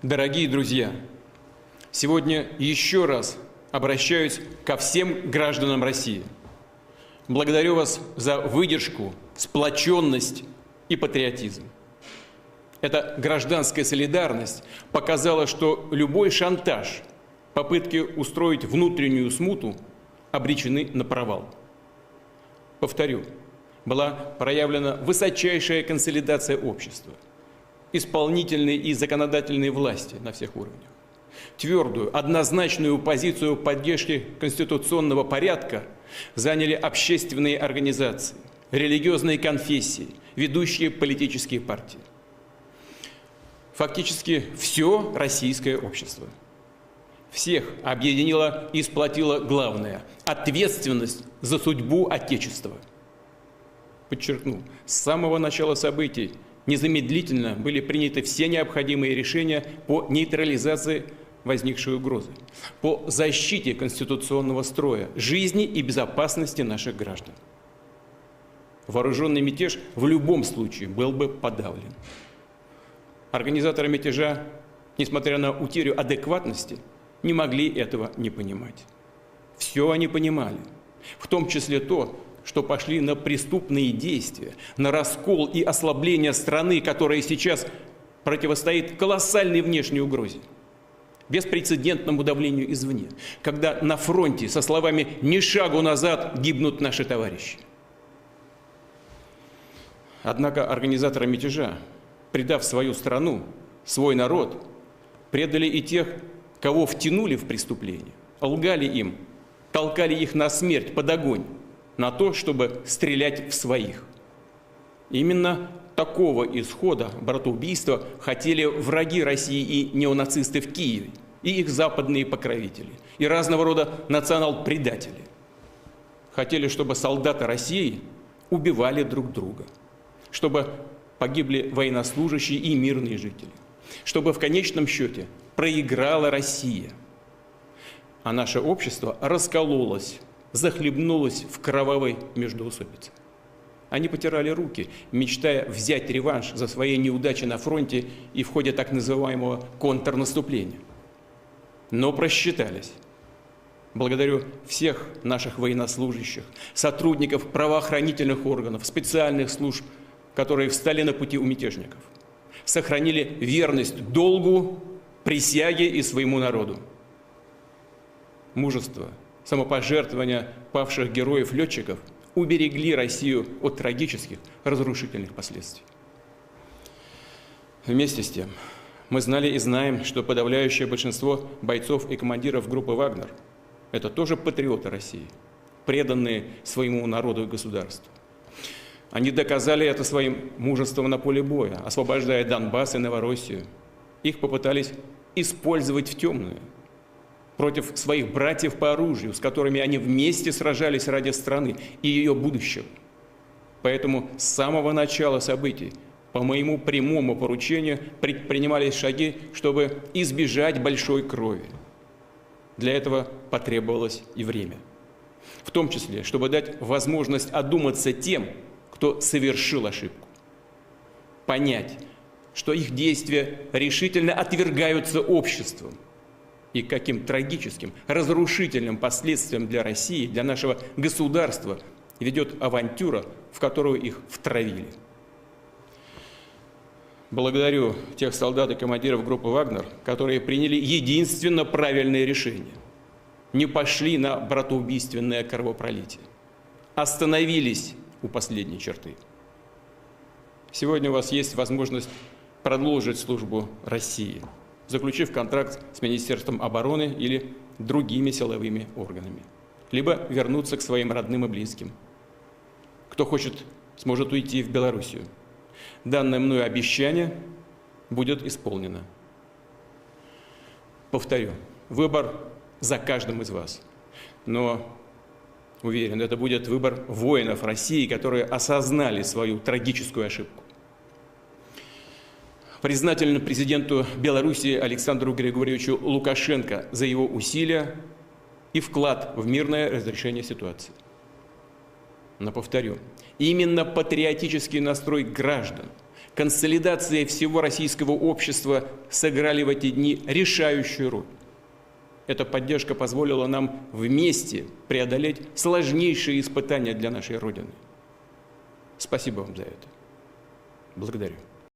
Дорогие друзья, сегодня еще раз обращаюсь ко всем гражданам России. Благодарю вас за выдержку, сплоченность и патриотизм. Эта гражданская солидарность показала, что любой шантаж, попытки устроить внутреннюю смуту обречены на провал. Повторю, была проявлена высочайшая консолидация общества, исполнительной и законодательной власти на всех уровнях. Твердую, однозначную позицию поддержки конституционного порядка заняли общественные организации, религиозные конфессии, ведущие политические партии. Фактически все российское общество. Всех объединило и сплотило главное – ответственность за судьбу Отечества. Подчеркну, с самого начала событий незамедлительно были приняты все необходимые решения по нейтрализации возникшей угрозы, по защите конституционного строя, жизни и безопасности наших граждан. Вооруженный мятеж в любом случае был бы подавлен. Организаторы мятежа, несмотря на утерю адекватности, не могли этого не понимать. Все они понимали, в том числе то, что пошли на преступные действия, на раскол и ослабление страны, которая сейчас противостоит колоссальной внешней угрозе, беспрецедентному давлению извне, когда на фронте со словами «ни шагу назад» гибнут наши товарищи. Однако организаторы мятежа, предав свою страну, свой народ, предали и тех, кого втянули в преступление, лгали им, толкали их на смерть, под огонь, на то, чтобы стрелять в своих. Именно такого исхода братоубийства хотели враги России и неонацисты в Киеве, и их западные покровители, и разного рода национал-предатели. Хотели, чтобы солдаты России убивали друг друга, чтобы погибли военнослужащие и мирные жители, чтобы в конечном счете проиграла Россия, а наше общество раскололось, захлебнулось в кровавой междоусобице. Они потирали руки, мечтая взять реванш за свои неудачи на фронте и в ходе так называемого контрнаступления. Но просчитались. Благодарю всех наших военнослужащих, сотрудников правоохранительных органов, специальных служб, которые встали на пути у мятежников, сохранили верность долгу, присяге и своему народу. Мужество, самопожертвования павших героев-летчиков уберегли Россию от трагических, разрушительных последствий. Вместе с тем, мы знали и знаем, что подавляющее большинство бойцов и командиров группы «Вагнер» – это тоже патриоты России, преданные своему народу и государству. Они доказали это своим мужеством на поле боя, освобождая Донбасс и Новороссию. Их попытались использовать в темную, против своих братьев по оружию, с которыми они вместе сражались ради страны и ее будущего. Поэтому с самого начала событий, по моему прямому поручению, предпринимались шаги, чтобы избежать большой крови. Для этого потребовалось и время. В том числе, чтобы дать возможность одуматься тем, кто совершил ошибку. Понять, что их действия решительно отвергаются обществом, и каким трагическим, разрушительным последствиям для России, для нашего государства ведет авантюра, в которую их втравили. Благодарю тех солдат и командиров группы «Вагнер», которые приняли единственно правильное решение. Не пошли на братоубийственное кровопролитие. Остановились у последней черты. Сегодня у вас есть возможность продолжить службу России, заключив контракт с Министерством обороны или другими силовыми органами, либо вернуться к своим родным и близким. Кто хочет, сможет уйти в Белоруссию. Данное мною обещание будет исполнено. Повторю, выбор за каждым из вас. Но, уверен, это будет выбор воинов России, которые осознали свою трагическую ошибку. Признателен президенту Беларуси Александру Григорьевичу Лукашенко за его усилия и вклад в мирное разрешение ситуации. Но повторю, именно патриотический настрой граждан, консолидация всего российского общества сыграли в эти дни решающую роль. Эта поддержка позволила нам вместе преодолеть сложнейшие испытания для нашей Родины. Спасибо вам за это. Благодарю.